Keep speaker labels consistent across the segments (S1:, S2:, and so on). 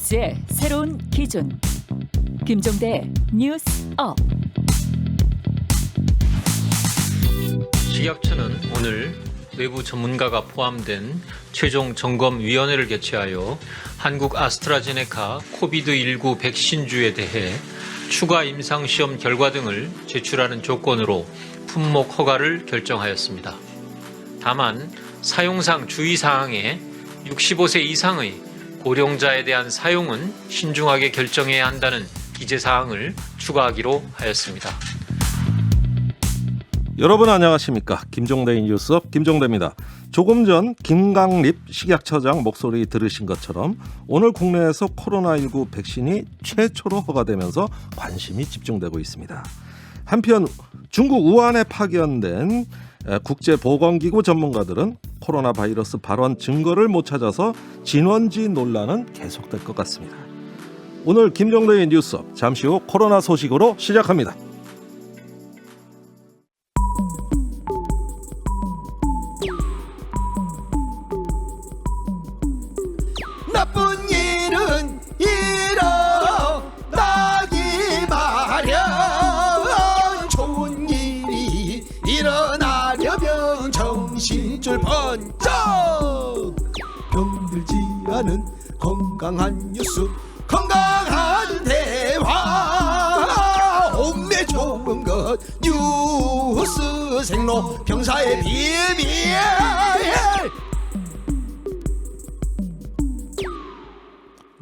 S1: 뉴스의 새로운 기준. 김종대 뉴스 업.
S2: 식약처는 오늘 외부 전문가가 포함된 최종 점검위원회를 개최하여 한국 아스트라제네카 코비드19 백신주에 대해 추가 임상시험 결과 등을 제출하는 조건으로 품목 허가를 결정하였습니다. 다만 사용상 주의사항에 65세 이상의 고령자에 대한 사용은 신중하게 결정해야 한다는 기재사항을 추가하기로 하였습니다.
S3: 여러분 안녕하십니까? 김종대의 뉴스업 김종대입니다. 조금 전 김강립 식약처장 목소리 들으신 것처럼 오늘 국내에서 코로나19 백신이 최초로 허가되면서 관심이 집중되고 있습니다. 한편 중국 우한에 파견된 국제보건기구 전문가들은 코로나 바이러스 발원 증거를 못 찾아서 진원지 논란은 계속될 것 같습니다. 오늘 김종대의 뉴스업 잠시 후 코로나 소식으로 시작합니다.
S4: 나쁜 일은 일어나기 마련. 좋은 일이 일어나려면 정신줄 번쩍. 병들지 않은 건강한 뉴스, 건강한 대화. 몸에 좋은 것 뉴스 생로 병사의 비밀.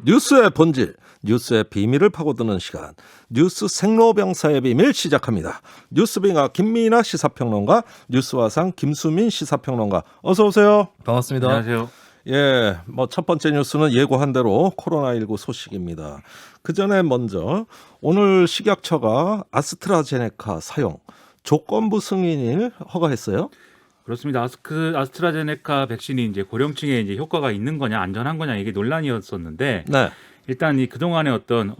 S3: 뉴스의 본질, 뉴스의 비밀을 파고드는 시간, 뉴스 생로병사의 비밀 시작합니다. 뉴스빙아 김민아 시사평론가, 뉴스화상 김수민 시사평론가, 어서 오세요.
S5: 반갑습니다.
S2: 안녕하세요.
S3: 예, 첫 번째 뉴스는 예고한 대로 코로나19 소식입니다. 그 전에 먼저 오늘 식약처가 아스트라제네카 사용 조건부 승인을 허가했어요.
S5: 그렇습니다. 아스트라제네카 백신이 이제 고령층에 이제 효과가 있는 거냐, 안전한 거냐 이게 논란이었었는데
S3: 네.
S5: 일단 이 그동안의 어떤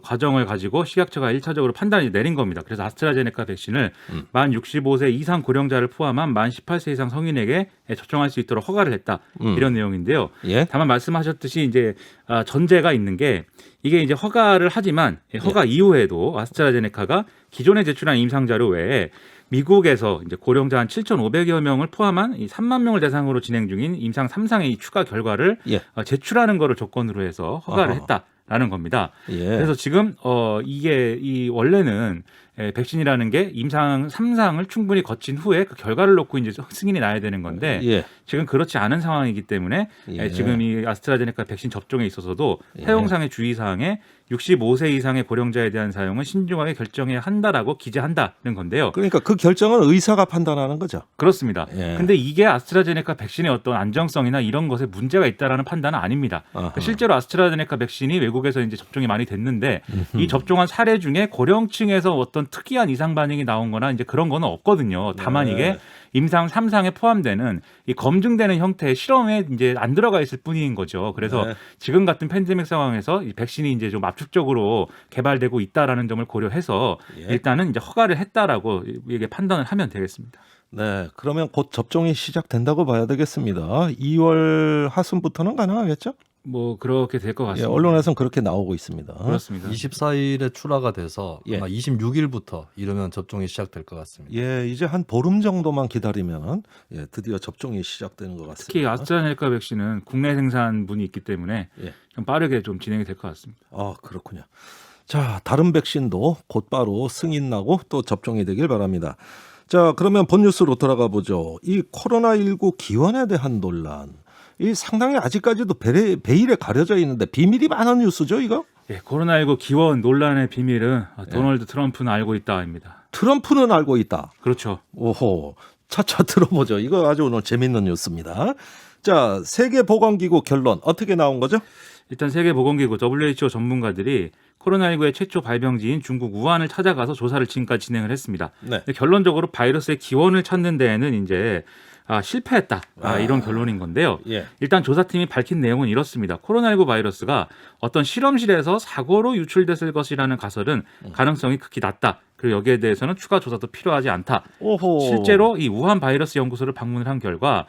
S5: 과정을 가지고 식약처가 1차적으로 판단을 내린 겁니다. 그래서 아스트라제네카 백신을 만 65세 이상 고령자를 포함한 만 18세 이상 성인에게 접종할 수 있도록 허가를 했다. 이런 내용인데요.
S3: 예.
S5: 다만 말씀하셨듯이 이제 전제가 있는 게 이게 이제 허가를 하지만 허가 이후에도 아스트라제네카가 기존에 제출한 임상 자료 외에 미국에서 이제 고령자 한 7,500여 명을 포함한 이 3만 명을 대상으로 진행 중인 임상 3상의 이 추가 결과를 제출하는 것을 조건으로 해서 허가를 했다라는 겁니다.
S3: 예.
S5: 그래서 지금 이게 이 원래는 백신이라는 게 임상 3상을 충분히 거친 후에 그 결과를 놓고 이제 승인이 나야 되는 건데
S3: 예.
S5: 지금 그렇지 않은 상황이기 때문에 지금 이 아스트라제네카 백신 접종에 있어서도 사용상의 주의사항에 65세 이상의 고령자에 대한 사용은 신중하게 결정해야 한다라고 기재한다는 건데요.
S3: 그러니까 그 결정은 의사가 판단하는 거죠.
S5: 그렇습니다.
S3: 예.
S5: 근데 이게 아스트라제네카 백신의 어떤 안정성이나 이런 것에 문제가 있다라는 판단은 아닙니다. 그러니까 실제로 아스트라제네카 백신이 외국에서 이제 접종이 많이 됐는데 이 접종한 사례 중에 고령층에서 어떤 특이한 이상 반응이 나온 거나 이제 그런 거는 없거든요. 다만 이게 임상 3상에 포함되는 이 검증되는 형태의 실험에 이제 안 들어가 있을 뿐인 거죠. 그래서 지금 같은 팬데믹 상황에서 이 백신이 이제 좀 압축적으로 개발되고 있다라는 점을 고려해서 일단은 이제 허가를 했다라고 이게 판단을 하면 되겠습니다.
S3: 네, 그러면 곧 접종이 시작된다고 봐야 되겠습니다. 2월 하순부터는 가능하겠죠?
S5: 뭐 그렇게 될 것
S3: 예,
S5: 같습니다.
S3: 언론에서는 그렇게 나오고 있습니다.
S5: 그렇습니다.
S6: 24일에 출하가 돼서 아마 26일부터 이르면 접종이 시작될 것 같습니다.
S3: 예, 이제 한 보름 정도만 기다리면 드디어 접종이 시작되는 것 같습니다.
S5: 특히 아스트라제네카 백신은 국내 생산분이 있기 때문에 좀 빠르게 좀 진행이 될 것 같습니다.
S3: 아, 그렇군요. 자, 다른 백신도 곧바로 승인 나고 또 접종이 되길 바랍니다. 자, 그러면 본 뉴스로 돌아가 보죠. 이 코로나19 기원에 대한 논란. 이 상당히 아직까지도 베일에 가려져 있는데 비밀이 많은 뉴스죠, 이거?
S5: 예, 코로나19 기원 논란의 비밀은 도널드 트럼프는 알고 있다입니다.
S3: 트럼프는 알고 있다.
S5: 그렇죠.
S3: 오호, 차차 들어보죠. 이거 아주 오늘 재밌는 뉴스입니다. 자, 세계보건기구 결론 어떻게 나온 거죠?
S5: 일단 세계보건기구 WHO 전문가들이 코로나19의 최초 발병지인 중국 우한을 찾아가서 조사를 지금까지 진행을 했습니다.
S3: 네.
S5: 근데 결론적으로 바이러스의 기원을 찾는 데에는 이제 실패했다. 이런 결론인 건데요. 일단 조사팀이 밝힌 내용은 이렇습니다. 코로나19 바이러스가 어떤 실험실에서 사고로 유출됐을 것이라는 가설은 가능성이 극히 낮다. 그리고 여기에 대해서는 추가 조사도 필요하지 않다.
S3: 오호.
S5: 실제로 이 우한 바이러스 연구소를 방문을 한 결과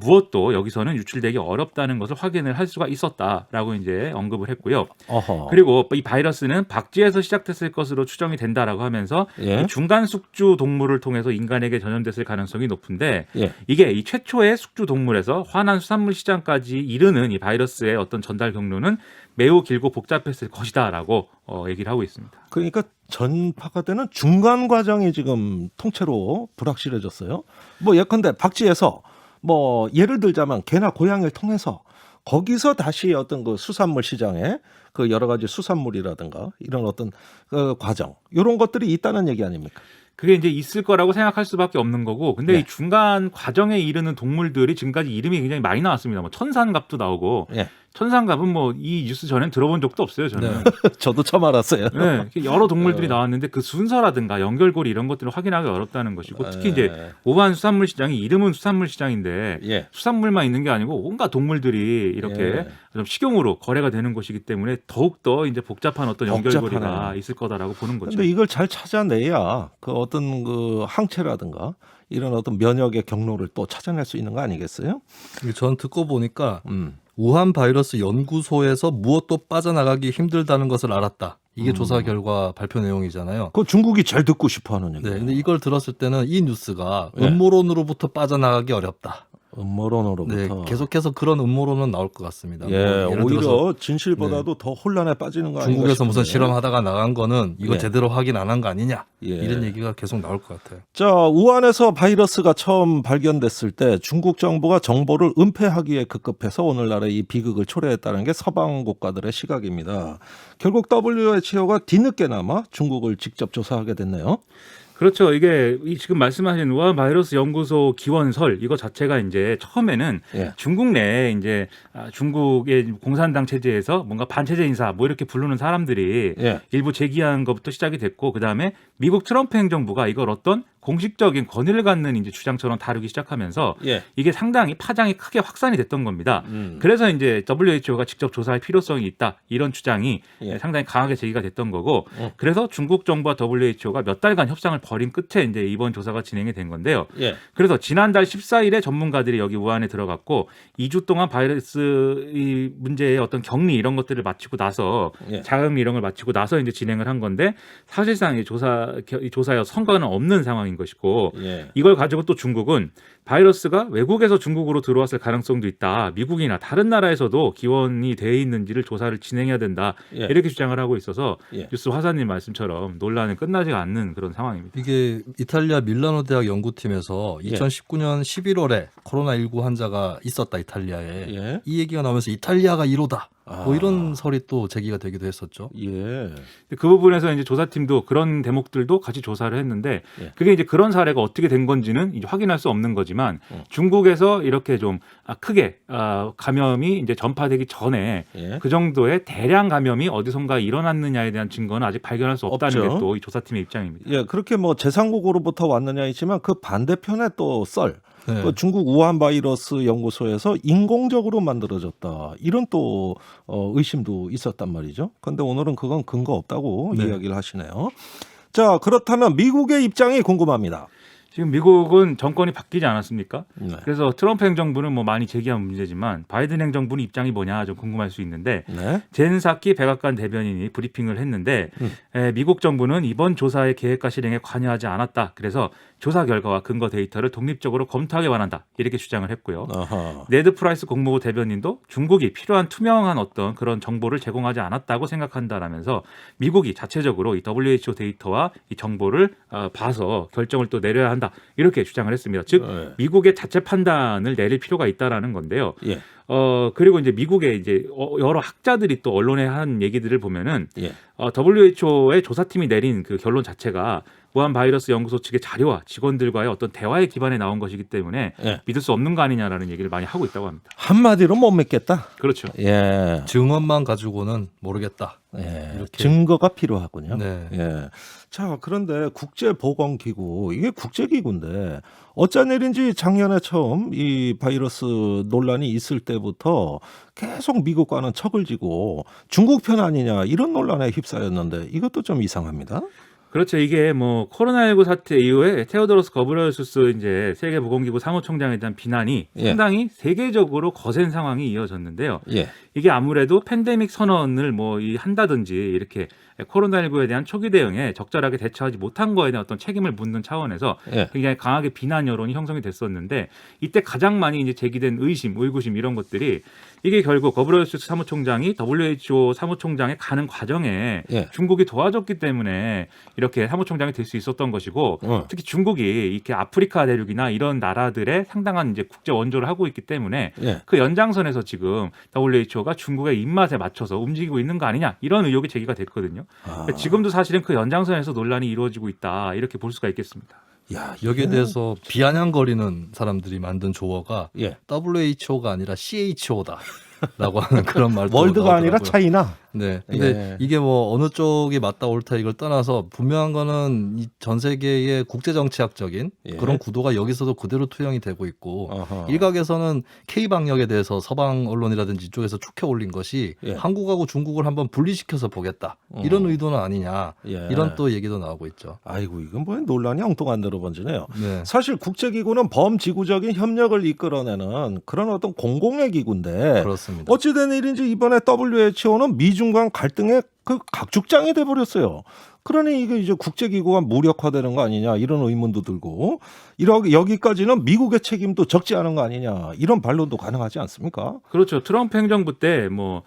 S5: 무엇도 여기서는 유출되기 어렵다는 것을 확인을 할 수가 있었다라고 이제 언급을 했고요.
S3: 어허.
S5: 그리고 이 바이러스는 박쥐에서 시작됐을 것으로 추정이 된다라고 하면서
S3: 예.
S5: 이 중간 숙주 동물을 통해서 인간에게 전염됐을 가능성이 높은데
S3: 예.
S5: 이게 이 최초의 숙주 동물에서 환한 수산물 시장까지 이르는 이 바이러스의 어떤 전달 경로는 매우 길고 복잡했을 것이다라고 얘기를 하고 있습니다.
S3: 그러니까 전파가 되는 중간 과정이 지금 통째로 불확실해졌어요. 뭐 예컨대 박쥐에서 뭐 예를 들자면 개나 고양이를 통해서 거기서 다시 어떤 그 수산물 시장에 그 여러 가지 수산물이라든가 이런 어떤 그 과정 이런 것들이 있다는 얘기 아닙니까?
S5: 그게 이제 있을 거라고 생각할 수밖에 없는 거고, 근데
S3: 네.
S5: 이 중간 과정에 이르는 동물들이 지금까지 이름이 굉장히 많이 나왔습니다. 뭐 천산갑도 나오고,
S3: 예.
S5: 천산갑은 뭐 이 뉴스 전엔 들어본 적도 없어요, 저는.
S3: 저도 처음 알았어요.
S5: 네, 여러 동물들이 나왔는데 그 순서라든가 연결고리 이런 것들을 확인하기 어렵다는 것이고, 특히 이제 우한 수산물 시장이 이름은 수산물 시장인데
S3: 예.
S5: 수산물만 있는 게 아니고 온갖 동물들이 이렇게
S3: 예.
S5: 좀 식용으로 거래가 되는 것이기 때문에 더욱 더 이제 복잡한 어떤 연결고리가
S3: 복잡하네요.
S5: 있을 거다라고 보는 거죠.
S3: 근데 이걸 잘 찾아내야 그 어떤 그 항체라든가 이런 어떤 면역의 경로를 또 찾아낼 수 있는 거 아니겠어요?
S6: 전 듣고 보니까 우한 바이러스 연구소에서 무엇도 빠져나가기 힘들다는 것을 알았다. 이게 조사 결과 발표 내용이잖아요.
S3: 그 중국이 제일 듣고 싶어하는 얘기.
S6: 네, 근데 이걸 들었을 때는 이 뉴스가
S3: 네.
S6: 음모론으로부터 빠져나가기 어렵다.
S3: 음모론으로부터.
S6: 네, 계속해서 그런 음모론은 나올 것 같습니다.
S3: 예,
S6: 뭐 예를 들어서
S3: 오히려 진실보다도 더 혼란에 빠지는 거 아닌가
S6: 중국에서 무슨
S3: 싶은데.
S6: 실험하다가 나간 거는 이거
S3: 예.
S6: 제대로 확인 안 한 거 아니냐
S3: 예.
S6: 이런 얘기가 계속 나올 것 같아요.
S3: 자, 우한에서 바이러스가 처음 발견됐을 때 중국 정부가 정보를 은폐하기에 급급해서 오늘날의 이 비극을 초래했다는 게 서방 국가들의 시각입니다. 결국 WHO가 뒤늦게나마 중국을 직접 조사하게 됐네요.
S5: 그렇죠. 이게 지금 말씀하신 우한 바이러스 연구소 기원설 이거 자체가 이제 처음에는
S3: 예.
S5: 중국 내에 이제 중국의 공산당 체제에서 뭔가 반체제 인사 뭐 이렇게 부르는 사람들이
S3: 예.
S5: 일부 제기한 것부터 시작이 됐고, 그 다음에 미국 트럼프 행정부가 이걸 어떤 공식적인 권위를 갖는 이제 주장처럼 다루기 시작하면서
S3: 예.
S5: 이게 상당히 파장이 크게 확산이 됐던 겁니다. 그래서 이제 WHO가 직접 조사할 필요성이 있다 이런 주장이
S3: 예.
S5: 상당히 강하게 제기가 됐던 거고, 그래서 중국 정부와 WHO가 몇 달간 협상을 벌인 끝에 이제 이번 조사가 진행이 된 건데요.
S3: 예.
S5: 그래서 지난달 14일에 전문가들이 여기 우한에 들어갔고 2주 동안 바이러스 이 문제의 어떤 격리 이런 것들을 마치고 나서
S3: 예.
S5: 자음 이런 걸 마치고 나서 이제 진행을 한 건데, 사실상 이 조사에 성과는 없는 상황인 것이고,
S3: 예.
S5: 이걸 가지고 또 중국은 바이러스가 외국에서 중국으로 들어왔을 가능성도 있다. 미국이나 다른 나라에서도 기원이 돼 있는지를 조사를 진행해야 된다.
S3: 예.
S5: 이렇게 주장을 하고 있어서
S3: 예.
S5: 뉴스 화사님 말씀처럼 논란은 끝나지 않는 그런 상황입니다.
S6: 이게 이탈리아 밀라노 대학 연구팀에서
S3: 예.
S6: 2019년 11월에 코로나19 환자가 있었다 이탈리아에.
S3: 예.
S6: 이 얘기가 나오면서 이탈리아가 1호다. 뭐
S3: 아.
S6: 이런 설이 또 제기가 되기도 했었죠.
S3: 예.
S5: 그 부분에서 이제 조사팀도 그런 대목들도 같이 조사를 했는데,
S3: 예.
S5: 그게 이제 그런 사례가 어떻게 된 건지는 이제 확인할 수 없는 거지만 중국에서 이렇게 좀 크게 감염이 이제 전파되기 전에
S3: 예.
S5: 그 정도의 대량 감염이 어디선가 일어났느냐에 대한 증거는 아직 발견할 수 없다는
S3: 없죠.
S5: 게 또 이 조사팀의 입장입니다.
S3: 예, 그렇게 뭐 제상국으로부터 왔느냐 있지만 그 반대편에 또 썰.
S6: 네.
S3: 그 중국 우한 바이러스 연구소에서 인공적으로 만들어졌다. 이런 또 의심도 있었단 말이죠. 그런데 오늘은 그건 근거 없다고
S6: 네.
S3: 이야기를 하시네요. 자, 그렇다면 미국의 입장이 궁금합니다.
S5: 지금 미국은 정권이 바뀌지 않았습니까?
S3: 네.
S5: 그래서 트럼프 행정부는 뭐 많이 제기한 문제지만 바이든 행정부는 입장이 뭐냐 좀 궁금할 수 있는데,
S3: 네.
S5: 젠 사키 백악관 대변인이 브리핑을 했는데 미국 정부는 이번 조사의 계획과 실행에 관여하지 않았다. 그래서 조사 결과와 근거 데이터를 독립적으로 검토하기 원한다. 이렇게 주장을 했고요.
S3: 아하.
S5: 네드 프라이스 국무부 대변인도 중국이 필요한 투명한 어떤 그런 정보를 제공하지 않았다고 생각한다라면서 미국이 자체적으로 이 WHO 데이터와 이 정보를 봐서 결정을 또 내려야 한다. 이렇게 주장을 했습니다. 즉
S3: 네.
S5: 미국의 자체 판단을 내릴 필요가 있다라는 건데요.
S3: 예.
S5: 그리고 이제 미국의 이제 여러 학자들이 또 언론에 한 얘기들을 보면은
S3: 예.
S5: WHO의 조사팀이 내린 그 결론 자체가 우한 바이러스 연구소 측의 자료와 직원들과의 어떤 대화에 기반해 나온 것이기 때문에
S3: 예.
S5: 믿을 수 없는 거 아니냐라는 얘기를 많이 하고 있다고 합니다.
S3: 한마디로 못 믿겠다.
S5: 그렇죠.
S3: 예.
S6: 증언만 가지고는 모르겠다.
S3: 예.
S6: 이렇게.
S3: 증거가 필요하군요.
S6: 네.
S3: 예. 자, 그런데 국제보건기구, 이게 국제기구인데 어쩐 일인지 작년에 처음 이 바이러스 논란이 있을 때부터 계속 미국과는 척을 지고 중국 편 아니냐 이런 논란에 휩싸였는데 이것도 좀 이상합니다.
S5: 그렇죠. 이게 뭐 코로나19 사태 이후에 테오도로스 거브레예수스 이제 세계보건기구 사무총장에 대한 비난이
S3: 예.
S5: 상당히 세계적으로 거센 상황이 이어졌는데요.
S3: 예.
S5: 이게 아무래도 팬데믹 선언을 뭐 한다든지 이렇게 코로나19에 대한 초기 대응에 적절하게 대처하지 못한 거에 대한 어떤 책임을 묻는 차원에서
S3: 예.
S5: 굉장히 강하게 비난 여론이 형성이 됐었는데 이때 가장 많이 이제 제기된 의심, 의구심 이런 것들이 이게 결국 거브레예수스 사무총장이 WHO 사무총장에 가는 과정에
S3: 예.
S5: 중국이 도와줬기 때문에 이렇게 사무총장이 될 수 있었던 것이고 특히 중국이 이렇게 아프리카 대륙이나 이런 나라들의 상당한 이제 국제 원조를 하고 있기 때문에
S3: 예.
S5: 그 연장선에서 지금 WHO가 중국의 입맛에 맞춰서 움직이고 있는 거 아니냐 이런 의혹이 제기가 됐거든요. 그러니까 지금도 사실은 그 연장선에서 논란이 이루어지고 있다 이렇게 볼 수가 있겠습니다.
S3: 야,
S6: 여기에 대해서 비아냥거리는 사람들이 만든 조어가
S3: 예.
S6: WHO가 아니라 CHO다. 라고 하는 그런 말도
S3: 월드가 아니라
S6: 나오더라고요.
S3: 차이나.
S6: 네. 근데
S3: 예.
S6: 이게 뭐 어느 쪽이 맞다 옳다 이걸 떠나서 분명한 거는 이 전 세계의 국제 정치학적인
S3: 예.
S6: 그런 구도가 여기서도 그대로 투영이 되고 있고
S3: 어허.
S6: 일각에서는 K 방역에 대해서 서방 언론이라든지 이쪽에서 축혀 올린 것이
S3: 예.
S6: 한국하고 중국을 한번 분리시켜서 보겠다. 이런 의도는 아니냐.
S3: 예.
S6: 이런 또 얘기도 나오고 있죠.
S3: 아이고 이건 뭐 논란이 엉뚱한 대로 번지네요.
S6: 네.
S3: 사실 국제기구는 범지구적인 협력을 이끌어내는 그런 어떤 공공의 기구인데
S6: 그렇습니다.
S3: 어찌된 일인지 이번에 WHO는 미중 간 갈등의 그 각축장이 돼버렸어요. 그러니 이게 이제 국제기구가 무력화되는 거 아니냐 이런 의문도 들고 여기까지는 미국의 책임도 적지 않은 거 아니냐 이런 반론도 가능하지 않습니까?
S5: 그렇죠. 트럼프 행정부 때 뭐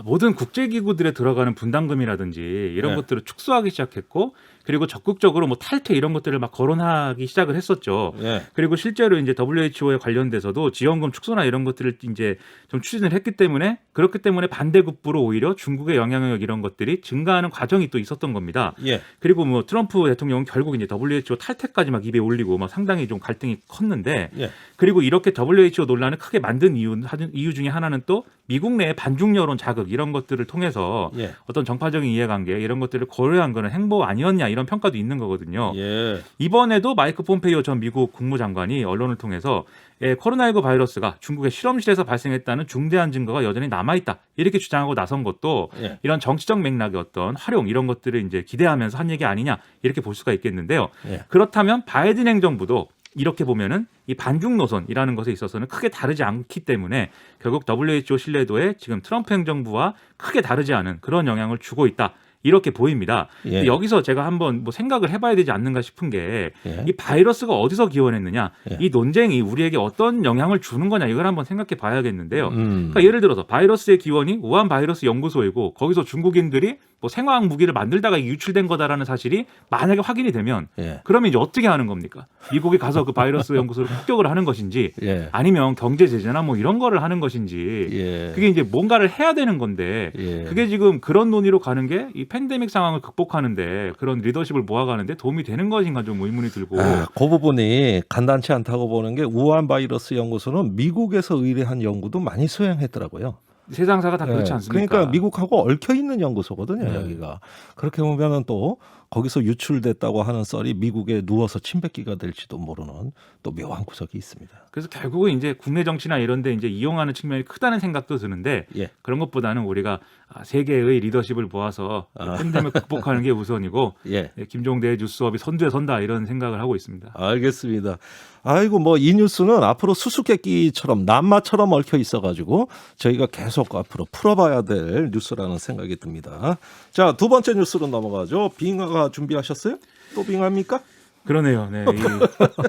S5: 모든 국제기구들에 들어가는 분담금이라든지 이런
S3: 네.
S5: 것들을 축소하기 시작했고 그리고 적극적으로 뭐 탈퇴 이런 것들을 막 거론하기 시작을 했었죠.
S3: 예.
S5: 그리고 실제로 이제 WHO에 관련돼서도 지원금 축소나 이런 것들을 이제 좀 추진을 했기 때문에 그렇기 때문에 반대급부로 오히려 중국의 영향력 이런 것들이 증가하는 과정이 또 있었던 겁니다.
S3: 예.
S5: 그리고 뭐 트럼프 대통령은 결국 이제 WHO 탈퇴까지 막 입에 올리고 막 상당히 좀 갈등이 컸는데
S3: 예.
S5: 그리고 이렇게 WHO 논란을 크게 만든 이유 중에 하나는 또 미국 내의 반중 여론 자극 이런 것들을 통해서
S3: 예.
S5: 어떤 정파적인 이해관계 이런 것들을 고려한 거는 행보 아니었냐 이런 평가도 있는 거거든요.
S3: 예.
S5: 이번에도 마이크 폼페이오 전 미국 국무장관이 언론을 통해서 코로나19 바이러스가 중국의 실험실에서 발생했다는 중대한 증거가 여전히 남아있다 이렇게 주장하고 나선 것도
S3: 예.
S5: 이런 정치적 맥락의 어떤 활용 이런 것들을 이제 기대하면서 한 얘기 아니냐 이렇게 볼 수가 있겠는데요.
S3: 예.
S5: 그렇다면 바이든 행정부도 이렇게 보면은 이 반중 노선이라는 것에 있어서는 크게 다르지 않기 때문에 결국 WHO 신뢰도에 지금 트럼프 행정부와 크게 다르지 않은 그런 영향을 주고 있다. 이렇게 보입니다.
S3: 예.
S5: 근데 여기서 제가 한번 뭐 생각을 해봐야 되지 않는가 싶은 게
S3: 예.
S5: 이 바이러스가 어디서 기원했느냐,
S3: 예.
S5: 이 논쟁이 우리에게 어떤 영향을 주는 거냐 이걸 한번 생각해 봐야겠는데요.
S3: 음.
S5: 그러니까 예를 들어서 바이러스의 기원이 우한 바이러스 연구소이고 거기서 중국인들이 뭐 생화학 무기를 만들다가 유출된 거다라는 사실이 만약에 확인이 되면
S3: 예.
S5: 그러면 이제 어떻게 하는 겁니까? 미국이 가서 그 바이러스 연구소를 폭격을 하는 것인지
S3: 예.
S5: 아니면 경제 제재나 뭐 이런 거를 하는 것인지
S3: 예.
S5: 그게 이제 뭔가를 해야 되는 건데
S3: 예.
S5: 그게 지금 그런 논의로 가는 게 이 팬데믹 상황을 극복하는데 그런 리더십을 모아가는데 도움이 되는 것인가 좀 의문이 들고
S3: 그 부분이 간단치 않다고 보는 게 우한 바이러스 연구소는 미국에서 의뢰한 연구도 많이 수행했더라고요.
S5: 세상사가 다 그렇지
S3: 예,
S5: 않습니까?
S3: 그러니까 미국하고 얽혀 있는 연구소거든요,
S6: 네.
S3: 여기가. 그렇게 보면은 또 거기서 유출됐다고 하는 썰이 미국에 누워서 침뱉기가 될지도 모르는 또 묘한 구석이 있습니다.
S5: 그래서 결국은 이제 국내 정치나 이런 데 이제 이용하는 측면이 크다는 생각도 드는데
S3: 예.
S5: 그런 것보다는 우리가 세계의 리더십을 모아서 팬데믹 극복하는 게 우선이고
S3: 예.
S5: 김종대의 뉴스업이 선두에 선다 이런 생각을 하고 있습니다.
S3: 알겠습니다. 아이고 뭐 이 뉴스는 앞으로 수수께끼처럼 남마처럼 얽혀 있어가지고 저희가 계속 앞으로 풀어봐야 될 뉴스라는 생각이 듭니다. 자, 두 번째 뉴스로 넘어가죠. 빙하가 준비하셨어요? 또 빙하입니까?
S5: 그러네요. 네.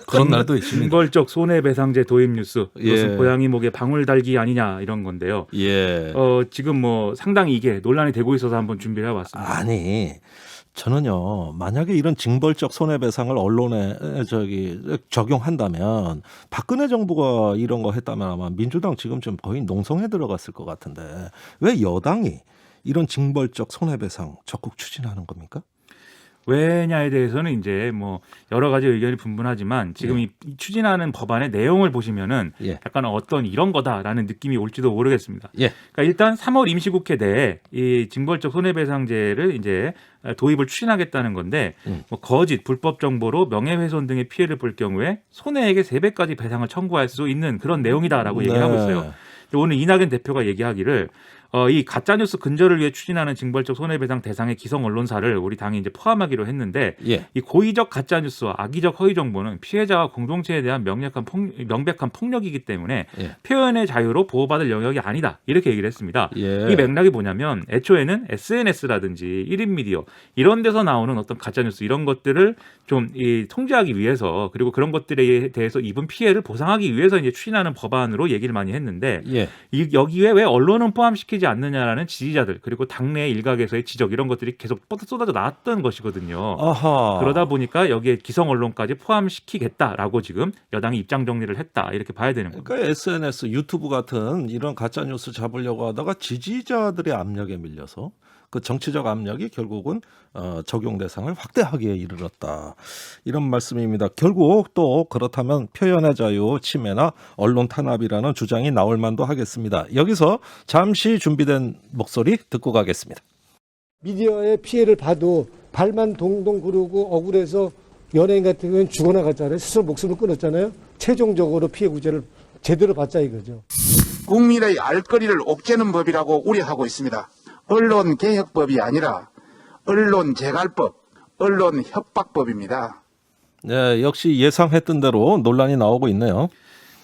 S6: 그런 날도 있습니다.
S5: 징벌적 손해배상제 도입 뉴스. 이것은
S3: 예.
S5: 고양이 목에 방울 달기 아니냐 이런 건데요.
S3: 예.
S5: 지금 뭐 상당히 이게 논란이 되고 있어서 한번 준비를 해봤습니다.
S3: 아니 저는요 만약에 이런 징벌적 손해배상을 언론에 적용한다면 박근혜 정부가 이런 거 했다면 아마 민주당 지금 좀 거의 농성에 들어갔을 것 같은데 왜 여당이 이런 징벌적 손해배상 적극 추진하는 겁니까?
S5: 왜냐에 대해서는 이제 뭐 여러 가지 의견이 분분하지만 지금 이 추진하는 법안의 내용을 보시면은
S3: 예.
S5: 약간 어떤 이런 거다라는 느낌이 올지도 모르겠습니다.
S3: 예.
S5: 그러니까 일단 3월 임시국회 내에 이 징벌적 손해배상제를 이제 도입을 추진하겠다는 건데 뭐 거짓, 불법 정보로 명예훼손 등의 피해를 볼 경우에 손해액의 3배까지 배상을 청구할 수 있는 그런 내용이다라고 얘기를 하고 있어요. 오늘 이낙연 대표가 얘기하기를 이 가짜뉴스 근절을 위해 추진하는 징벌적 손해배상 대상의 기성 언론사를 우리 당이 이제 포함하기로 했는데
S3: 예.
S5: 이 고의적 가짜뉴스와 악의적 허위 정보는 피해자와 공동체에 대한 명백한 폭력이기 때문에
S3: 예.
S5: 표현의 자유로 보호받을 영역이 아니다 이렇게 얘기를 했습니다.
S3: 예.
S5: 이 맥락이 뭐냐면 애초에는 SNS라든지 1인 미디어 이런 데서 나오는 어떤 가짜뉴스 이런 것들을 좀 통제하기 위해서 그리고 그런 것들에 대해서 입은 피해를 보상하기 위해서 이제 추진하는 법안으로 얘기를 많이 했는데
S3: 예.
S5: 여기에 왜 언론은 포함시키지 않느냐라는 지지자들 그리고 당내 일각에서의 지적 이런 것들이 계속 쏟아져 나왔던 것이거든요.
S3: 아하.
S5: 그러다 보니까 여기에 기성 언론까지 포함시키겠다라고 지금 여당이 입장 정리를 했다 이렇게 봐야 되는 겁니다.
S3: 그러니까 SNS, 유튜브 같은 이런 가짜 뉴스 잡으려고 하다가 지지자들의 압력에 밀려서 그 정치적 압력이 결국은 적용 대상을 확대하기에 이르렀다. 이런 말씀입니다. 결국 또 그렇다면 표현의 자유 침해나 언론 탄압이라는 주장이 나올 만도 하겠습니다. 여기서 잠시 준비된 목소리 듣고 가겠습니다.
S7: 미디어의 피해를 봐도 발만 동동 구르고 억울해서 연예인 같은 경우는 죽어나갔잖아요. 스스로 목숨을 끊었잖아요. 최종적으로 피해 구제를 제대로 받자 이거죠.
S8: 국민의 알거리를 옥죄는 법이라고 우려하고 있습니다. 언론개혁법이 아니라 언론재갈법, 언론협박법입니다.
S3: 네, 역시 예상했던 대로 논란이 나오고 있네요.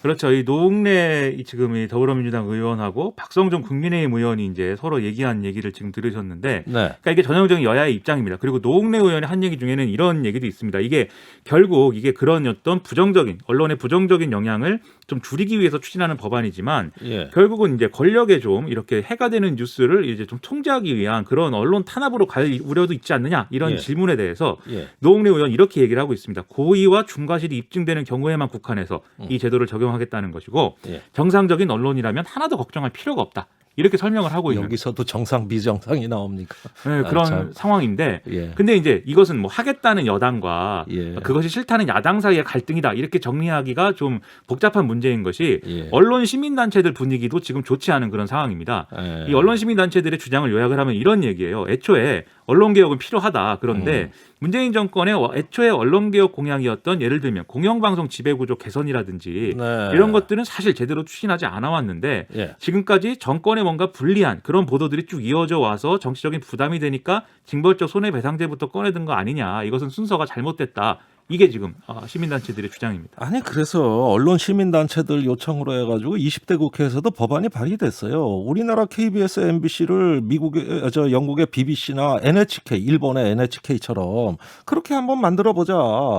S5: 그렇죠. 이 노웅래 지금 이 더불어민주당 의원하고 박성준 국민의힘 의원이 이제 서로 얘기한 얘기를 지금 들으셨는데,
S3: 네.
S5: 그러니까 이게 전형적인 여야의 입장입니다. 그리고 노웅래 의원이 한 얘기 중에는 이런 얘기도 있습니다. 이게 결국 이게 그런 어떤 부정적인 언론의 부정적인 영향을 좀 줄이기 위해서 추진하는 법안이지만
S3: 예.
S5: 결국은 이제 권력에 좀 이렇게 해가 되는 뉴스를 이제 좀 통제하기 위한 그런 언론 탄압으로 갈 우려도 있지 않느냐 이런
S3: 예.
S5: 질문에 대해서
S3: 예.
S5: 노웅래 의원 이렇게 얘기를 하고 있습니다. 고의와 중과실이 입증되는 경우에만 국한해서 이 제도를 적용하겠다는 것이고
S3: 예.
S5: 정상적인 언론이라면 하나도 걱정할 필요가 없다. 이렇게 설명을 하고 있는
S3: 여기서도 정상 비정상이 나옵니까?
S5: 네, 그런
S3: 참.
S5: 상황인데
S3: 예.
S5: 근데 이제 이것은 뭐 하겠다는 여당과
S3: 예.
S5: 그것이 싫다는 야당 사이의 갈등이다 이렇게 정리하기가 좀 복잡한 문제인 것이
S3: 예.
S5: 언론 시민단체들 분위기도 지금 좋지 않은 그런 상황입니다.
S3: 예.
S5: 이 언론 시민단체들의 주장을 요약을 하면 이런 얘기예요. 애초에 언론개혁은 필요하다. 그런데 문재인 정권의 애초에 언론개혁 공약이었던 예를 들면 공영방송 지배구조 개선이라든지
S3: 네.
S5: 이런 것들은 사실 제대로 추진하지 않아 왔는데
S3: 예.
S5: 지금까지 정권에 뭔가 불리한 그런 보도들이 쭉 이어져 와서 정치적인 부담이 되니까 징벌적 손해배상제부터 꺼내든 거 아니냐. 이것은 순서가 잘못됐다. 이게 지금 시민단체들의 주장입니다.
S3: 아니 그래서 언론 시민단체들 요청으로 해가지고 20대 국회에서도 법안이 발의됐어요. 우리나라 KBS, MBC를 미국의 영국의 BBC나 NHK, 일본의 NHK처럼 그렇게 한번 만들어보자.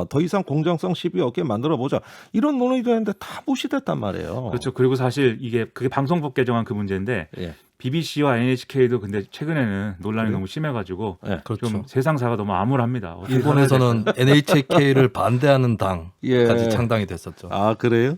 S3: 더 이상 공정성 시비 없게 만들어보자. 이런 논의도 했는데 다 무시됐단 말이에요.
S5: 그렇죠. 그리고 사실 그게 방송법 개정안 그 문제인데
S3: 예.
S5: BBC와 NHK도 근데 최근에는 논란이 너무 심해가지고
S3: 예.
S6: 그렇죠.
S5: 좀 세상사가 너무 암울합니다. 어떻게
S6: 일본에서는 NHK를 반대하는 당까지
S3: 예.
S6: 창당이 됐었죠.
S3: 아 그래요?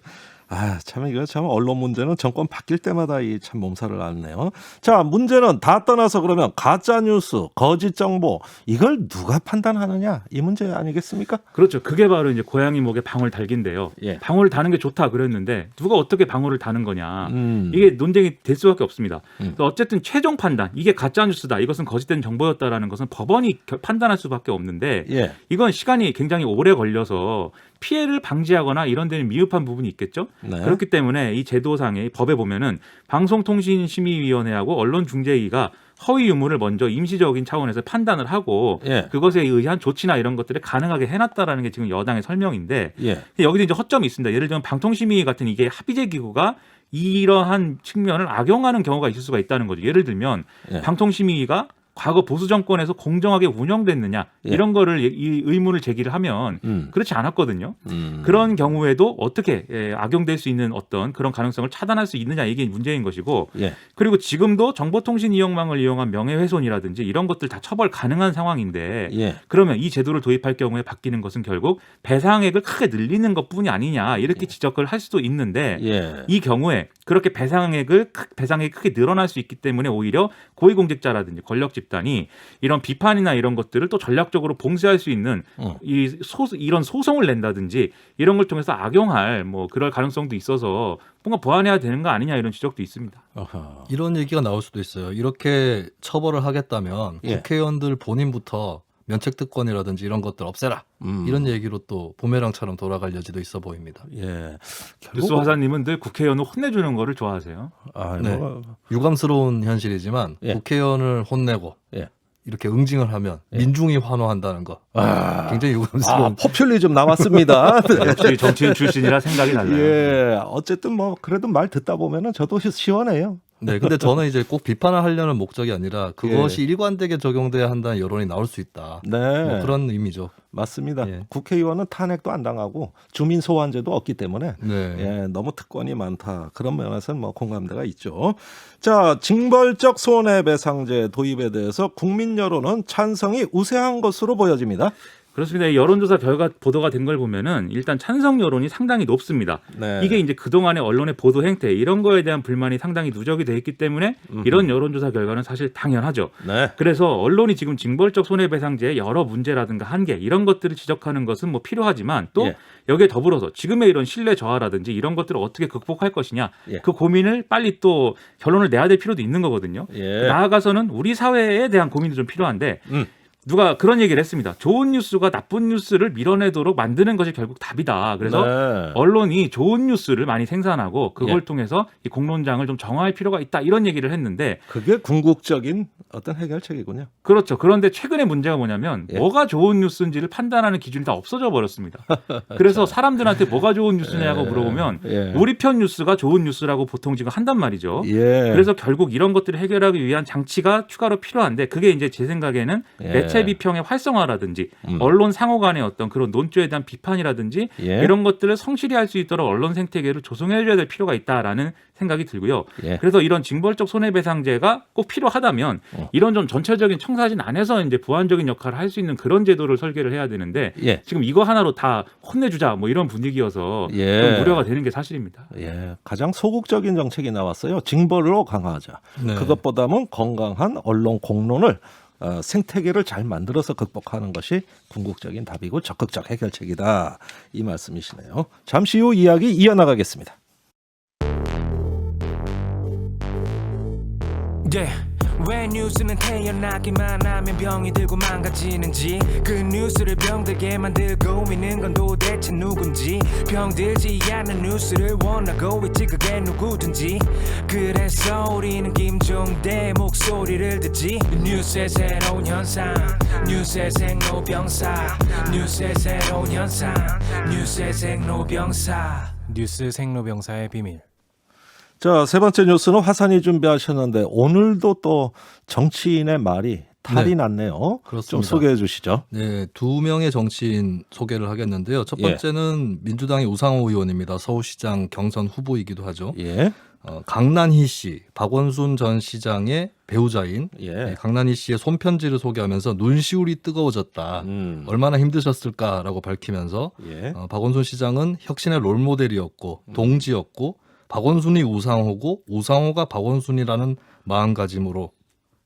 S3: 아, 참 이거 참 언론 문제는 정권 바뀔 때마다 이 참 몸살을 앓네요. 자, 문제는 다 떠나서 그러면 가짜 뉴스, 거짓 정보 이걸 누가 판단하느냐 이 문제 아니겠습니까?
S5: 그렇죠. 그게 바로 이제 고양이 목에 방울 달기인데요.
S3: 예.
S5: 방울을 다는 게 좋다 그랬는데 누가 어떻게 방울을 다는 거냐.
S3: 음.
S5: 이게 논쟁이 될 수밖에 없습니다. 어쨌든 최종 판단 이게 가짜 뉴스다. 이것은 거짓된 정보였다라는 것은 법원이 판단할 수밖에 없는데
S3: 예.
S5: 이건 시간이 굉장히 오래 걸려서 피해를 방지하거나 이런 데는 미흡한 부분이 있겠죠.
S3: 네.
S5: 그렇기 때문에 이 제도상의 법에 보면은 방송통신심의위원회하고 언론중재위가 허위 유무를 먼저 임시적인 차원에서 판단을 하고
S3: 예.
S5: 그것에 의한 조치나 이런 것들을 가능하게 해놨다라는 게 지금 여당의 설명인데
S3: 예.
S5: 여기도 이제 허점이 있습니다. 예를 들면 방통심의 같은 이게 합의제 기구가 이러한 측면을 악용하는 경우가 있을 수가 있다는 거죠. 예를 들면
S3: 예.
S5: 방통심의가 과거 보수 정권에서 공정하게 운영됐느냐
S3: 예.
S5: 이런 거를 이 의문을 제기를 하면 그렇지 않았거든요. 그런 경우에도 어떻게 악용될 수 있는 어떤 그런 가능성을 차단할 수 있느냐 이게 문제인 것이고
S3: 예.
S5: 그리고 지금도 정보통신 이용망을 이용한 명예훼손이라든지 이런 것들 다 처벌 가능한 상황인데
S3: 예.
S5: 그러면 이 제도를 도입할 경우에 바뀌는 것은 결국 배상액을 크게 늘리는 것뿐이 아니냐 이렇게 지적을 할 수도 있는데
S3: 예.
S5: 이 경우에 그렇게 배상액이 크게 늘어날 수 있기 때문에 오히려 고위공직자라든지 권력 집단이 이런 비판이나 이런 것들을 또 전략적으로 봉쇄할 수 있는 이런 소송을 낸다든지 이런 걸 통해서 악용할 뭐 그럴 가능성도 있어서 뭔가 보완해야 되는 거 아니냐 이런 지적도 있습니다.
S6: 이런 얘기가 나올 수도 있어요. 이렇게 처벌을 하겠다면
S3: 예.
S6: 국회의원들 본인부터 면책 특권이라든지 이런 것들 없애라. 이런 얘기로 또 부메랑처럼 돌아갈 여지도 있어 보입니다.
S3: 예.
S5: 뉴스 화사님은 늘 국회의원을 혼내주는 거를 좋아하세요.
S3: 아,
S6: 네.
S3: 뭐,
S6: 유감스러운 현실이지만
S3: 예.
S6: 국회의원을 혼내고
S3: 예.
S6: 이렇게 응징을 하면 민중이 환호한다는 거 굉장히 유감스러운.
S3: 포퓰리즘 나왔습니다.
S5: 역시 정치인 출신이라 생각이 달라요.
S3: 예. 어쨌든 뭐 그래도 말 듣다 보면은 저도 시원해요.
S6: 네, 근데 저는 이제 꼭 비판을 하려는 목적이 아니라 그것이 일관되게 적용돼야 한다는 여론이 나올 수 있다.
S3: 네.
S6: 뭐 그런 의미죠.
S3: 맞습니다.
S6: 예.
S3: 국회의원은 탄핵도 안 당하고 주민 소환제도 없기 때문에
S6: 네.
S3: 예, 너무 특권이 많다. 그런 면에서는 뭐 공감대가 있죠. 자, 징벌적 손해배상제 도입에 대해서 국민 여론은 찬성이 우세한 것으로 보여집니다.
S5: 그렇습니다. 이 여론조사 결과 보도가 된 걸 보면은 일단 찬성 여론이 상당히 높습니다.
S3: 네.
S5: 이게 이제 그동안의 언론의 보도 행태 이런 거에 대한 불만이 상당히 누적이 돼 있기 때문에 이런 여론조사 결과는 사실 당연하죠.
S3: 네.
S5: 그래서 언론이 지금 징벌적 손해배상제의 여러 문제라든가 한계 이런 것들을 지적하는 것은 뭐 필요하지만 또
S3: 예.
S5: 여기에 더불어서 지금의 이런 신뢰 저하라든지 이런 것들을 어떻게 극복할 것이냐
S3: 예.
S5: 그 고민을 빨리 또 결론을 내야 될 필요도 있는 거거든요.
S3: 예.
S5: 나아가서는 우리 사회에 대한 고민도 좀 필요한데 누가 그런 얘기를 했습니다. 좋은 뉴스가 나쁜 뉴스를 밀어내도록 만드는 것이 결국 답이다. 그래서
S3: 네.
S5: 언론이 좋은 뉴스를 많이 생산하고 그걸
S3: 예.
S5: 통해서 이 공론장을 좀 정화할 필요가 있다. 이런 얘기를 했는데
S3: 그게 궁극적인 어떤 해결책이군요.
S5: 그렇죠. 그런데 최근의 문제가 뭐냐면
S3: 예.
S5: 뭐가 좋은 뉴스인지를 판단하는 기준이 다 없어져 버렸습니다. 그래서 사람들한테 뭐가 좋은 뉴스냐고 물어보면
S3: 예.
S5: 우리 편 뉴스가 좋은 뉴스라고 보통 지금 한단 말이죠.
S3: 예.
S5: 그래서 결국 이런 것들을 해결하기 위한 장치가 추가로 필요한데 그게 이제 제 생각에는
S3: 예.
S5: 매체 비평의 활성화라든지 언론 상호 간의 어떤 그런 논조에 대한 비판이라든지
S3: 예.
S5: 이런 것들을 성실히 할 수 있도록 언론 생태계를 조성해줘야 될 필요가 있다라는 생각이 들고요.
S3: 예.
S5: 그래서 이런 징벌적 손해배상제가 꼭 필요하다면 이런 좀 전체적인 청사진 안에서 이제 보완적인 역할을 할 수 있는 그런 제도를 설계를 해야 되는데
S3: 예.
S5: 지금 이거 하나로 다 혼내주자 뭐 이런 분위기여서
S3: 예.
S5: 좀 우려가 되는 게 사실입니다.
S3: 예, 가장 소극적인 정책이 나왔어요. 징벌로 강화하자.
S6: 네.
S3: 그것보다는 건강한 언론 공론을 생태계를 잘 만들어서 극복하는 것이 궁극적인 답이고 적극적 해결책이다. 이 말씀이시네요. 잠시 후 이야기 이어나가겠습니다.
S9: 왜 뉴스는 태어나기만 하면 병이 들고 망가지는지 그 뉴스를 병들게 만들고 있는 건 도대체 누군지 병들지 않는 뉴스를 원하고 있지 그게 누구든지 그래서 우리는 김종대 목소리를 듣지 뉴스의 새로운 현상 뉴스의 생로병사 뉴스의 새로운 현상 뉴스의 생로병사 뉴스 생로병사의 비밀.
S3: 자, 세 번째 뉴스는 화산이 준비하셨는데 오늘도 또 정치인의 말이 탈이
S6: 네.
S3: 났네요.
S6: 그렇습니다.
S3: 좀 소개해 주시죠.
S6: 네, 두 명의 정치인 소개를 하겠는데요. 첫 번째는 민주당의 우상호 의원입니다. 서울시장 경선 후보이기도 하죠.
S3: 예.
S6: 강난희 씨, 박원순 전 시장의 배우자인
S3: 예.
S6: 강난희 씨의 손편지를 소개하면서 눈시울이 뜨거워졌다. 얼마나 힘드셨을까라고 밝히면서
S3: 예.
S6: 박원순 시장은 혁신의 롤모델이었고 동지였고 박원순이 우상호고 우상호가 박원순이라는 마음가짐으로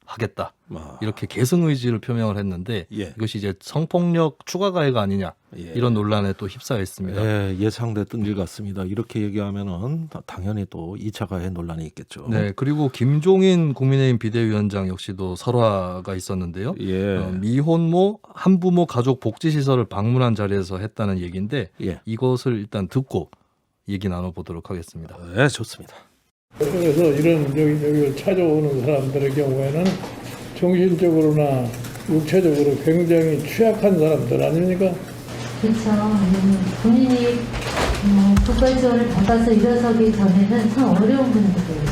S6: 하겠다. 이렇게 계승 의지를 표명을 했는데
S3: 예.
S6: 이것이 이제 성폭력 추가 가해가 아니냐
S3: 예.
S6: 이런 논란에 또 휩싸여 있습니다.
S3: 예, 예상됐던 일 같습니다. 이렇게 얘기하면은 당연히 또 2차 가해 논란이 있겠죠.
S6: 네, 그리고 김종인 국민의힘 비대위원장 역시도 설화가 있었는데요.
S3: 예.
S6: 미혼모 한부모 가족 복지시설을 방문한 자리에서 했다는 얘기인데
S3: 예.
S6: 이것을 일단 듣고 얘기 나눠보도록 하겠습니다.
S3: 네, 좋습니다.
S10: 그래서 이런 여기 찾아오는 사람들의 경우에는 정신적으로나 육체적으로 굉장히 취약한 사람들 아닙니까?
S11: 그렇죠. 본인이 국가 지원을 받아서 일어서기 전에는 참 어려운 분들이에요.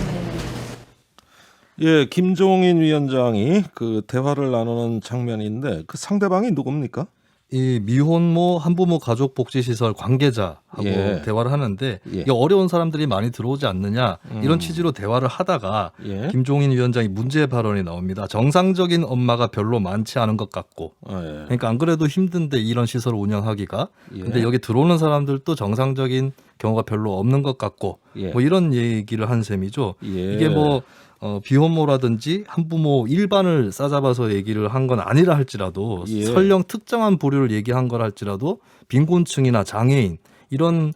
S3: 예, 김종인 위원장이 그 대화를 나누는 장면인데 그 상대방이 누굽니까?
S6: 이 미혼모 한부모 가족 복지시설 관계자하고
S3: 예.
S6: 대화를 하는데
S3: 예.
S6: 이게 어려운 사람들이 많이 들어오지 않느냐 이런 취지로 대화를 하다가
S3: 예.
S6: 김종인 위원장이 문제 발언이 나옵니다. 정상적인 엄마가 별로 많지 않은 것 같고
S3: 예.
S6: 그러니까 안 그래도 힘든데 이런 시설을 운영하기가
S3: 예.
S6: 근데 여기 들어오는 사람들도 정상적인 경우가 별로 없는 것 같고
S3: 예.
S6: 뭐 이런 얘기를 한 셈이죠.
S3: 예.
S6: 이게 뭐 비혼모라든지 한부모 일반을 싸잡아서 얘기를 한 건 아니라 할지라도
S3: 예.
S6: 설령 특정한 부류를 얘기한 걸 할지라도 빈곤층이나 장애인 이런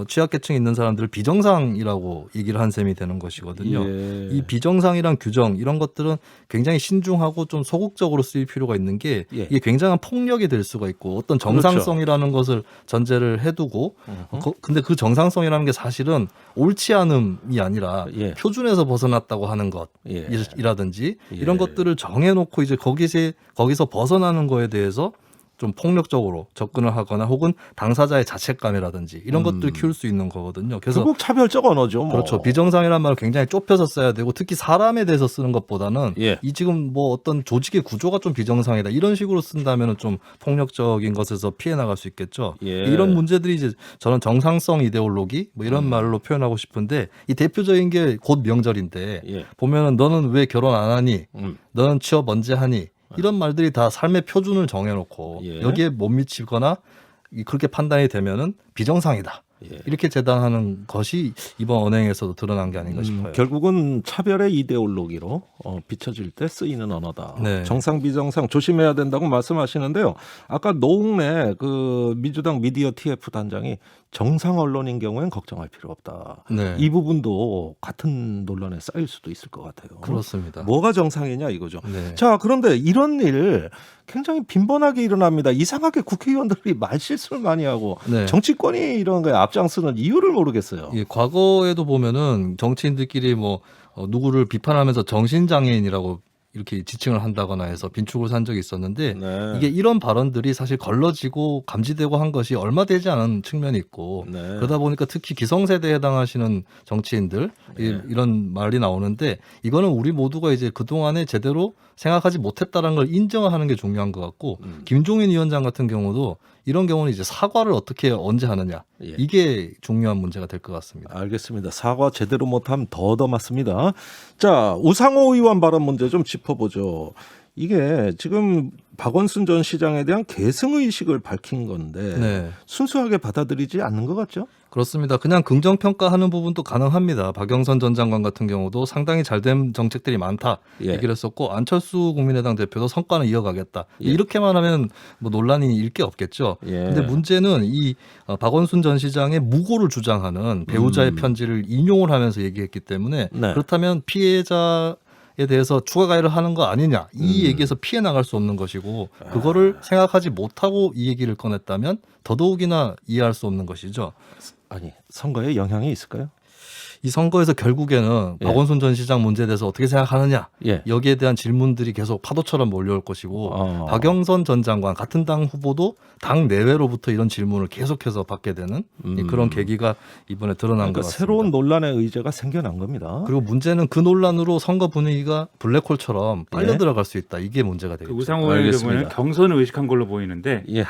S6: 취약계층이 있는 사람들을 비정상이라고 얘기를 한 셈이 되는 것이거든요.
S3: 예.
S6: 이 비정상이란 규정 이런 것들은 굉장히 신중하고 좀 소극적으로 쓰일 필요가 있는 게
S3: 예.
S6: 이게 굉장한 폭력이 될 수가 있고 어떤 정상성이라는 것을 전제를 해두고 근데 그 정상성이라는 게 사실은 옳지 않음이 아니라
S3: 예.
S6: 표준에서 벗어났다고 하는 것이라든지 이런 것들을 정해놓고 이제 거기서 벗어나는 거에 대해서 좀 폭력적으로 접근을 하거나 혹은 당사자의 자책감이라든지 이런 것들을 키울 수 있는 거거든요. 그래서
S3: 결국 차별적 언어죠. 뭐.
S6: 그렇죠. 비정상이라는 말을 굉장히 좁혀서 써야 되고 특히 사람에 대해서 쓰는 것보다는
S3: 예.
S6: 이 지금 뭐 어떤 조직의 구조가 좀 비정상이다 이런 식으로 쓴다면 좀 폭력적인 것에서 피해 나갈 수 있겠죠.
S3: 예.
S6: 이런 문제들이 이제 저는 정상성 이데올로기 뭐 이런 말로 표현하고 싶은데 이 대표적인 게 곧 명절인데
S3: 예.
S6: 보면은 너는 왜 결혼 안 하니? 너는 취업 언제 하니? 이런 말들이 다 삶의 표준을 정해놓고
S3: 예.
S6: 여기에 못 미치거나 그렇게 판단이 되면은 비정상이다.
S3: 예.
S6: 이렇게 재단하는 것이 이번 언행에서도 드러난 게 아닌가 싶어요.
S3: 결국은 차별의 이데올로기로 비춰질 때 쓰이는 언어다.
S6: 네.
S3: 정상 비정상 조심해야 된다고 말씀하시는데요. 아까 노웅래 그 민주당 미디어 TF 단장이 정상 언론인 경우엔 걱정할 필요 없다.
S6: 네.
S3: 이 부분도 같은 논란에 쌓일 수도 있을 것 같아요.
S6: 그렇습니다.
S3: 뭐가 정상이냐 이거죠.
S6: 네.
S3: 자, 그런데 이런 일 굉장히 빈번하게 일어납니다. 이상하게 국회의원들이 말실수를 많이 하고
S6: 네.
S3: 정치권이 이런 거에 앞장서는 이유를 모르겠어요.
S6: 예, 과거에도 보면은 정치인들끼리 뭐 누구를 비판하면서 정신장애인이라고 이렇게 지칭을 한다거나 해서 빈축을 산 적이 있었는데
S3: 네.
S6: 이게 이런 발언들이 사실 걸러지고 감지되고 한 것이 얼마 되지 않은 측면이 있고
S3: 네.
S6: 그러다 보니까 특히 기성세대에 해당하시는 정치인들 이런 말이 나오는데 이거는 우리 모두가 이제 그동안에 제대로 생각하지 못했다는 걸 인정하는 게 중요한 것 같고 김종인 위원장 같은 경우도 이런 경우는 이제 사과를 어떻게 언제 하느냐
S3: 예.
S6: 이게 중요한 문제가 될 것 같습니다.
S3: 알겠습니다. 사과 제대로 못하면 더 맞습니다. 자, 우상호 의원 발언 문제 좀 짚어보죠. 이게 지금 박원순 전 시장에 대한 계승의식을 밝힌 건데
S6: 네.
S3: 순수하게 받아들이지 않는 것 같죠?
S6: 그렇습니다. 그냥 긍정평가하는 부분도 가능합니다. 박영선 전 장관 같은 경우도 상당히 잘된 정책들이 많다
S3: 예.
S6: 얘기를 했었고 안철수 국민의당 대표도 성과는 이어가겠다.
S3: 예.
S6: 이렇게만 하면 뭐 논란이 일 게 없겠죠. 그런데 문제는 이 박원순 전 시장의 무고를 주장하는 배우자의 편지를 인용을 하면서 얘기했기 때문에
S3: 네.
S6: 그렇다면 피해자 에 대해서 추가 가해를 하는 거 아니냐 이 얘기에서 피해 나갈 수 없는 것이고 그거를 생각하지 못하고 이 얘기를 꺼냈다면 더더욱이나 이해할 수 없는 것이죠.
S3: 아니, 선거에 영향이 있을까요?
S6: 이 선거에서 결국에는
S3: 예.
S6: 박원순 전 시장 문제에 대해서 어떻게 생각하느냐
S3: 예.
S6: 여기에 대한 질문들이 계속 파도처럼 몰려올 것이고 박영선 전 장관 같은 당 후보도 당 내외로부터 이런 질문을 계속해서 받게 되는 그런 계기가 이번에 드러난
S3: 그러니까
S6: 것 같습니다.
S3: 새로운 논란의 의제가 생겨난 겁니다.
S6: 그리고 문제는 그 논란으로 선거 분위기가 블랙홀처럼 빨려
S3: 예.
S6: 들어갈 수 있다. 이게 문제가 되겠죠.
S5: 우상호 의원의 경우에는 경선을 의식한 걸로 보이는데
S3: 예.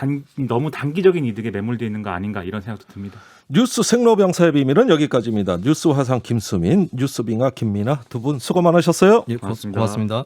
S5: 너무 단기적인 이득에 매몰되어 있는 거 아닌가 이런 생각도 듭니다.
S3: 뉴스 생로병사의 비밀은 여기까지입니다. 뉴스 화상 김수민, 뉴스빙하 김민아 두 분 수고 많으셨어요.
S6: 예, 고맙습니다.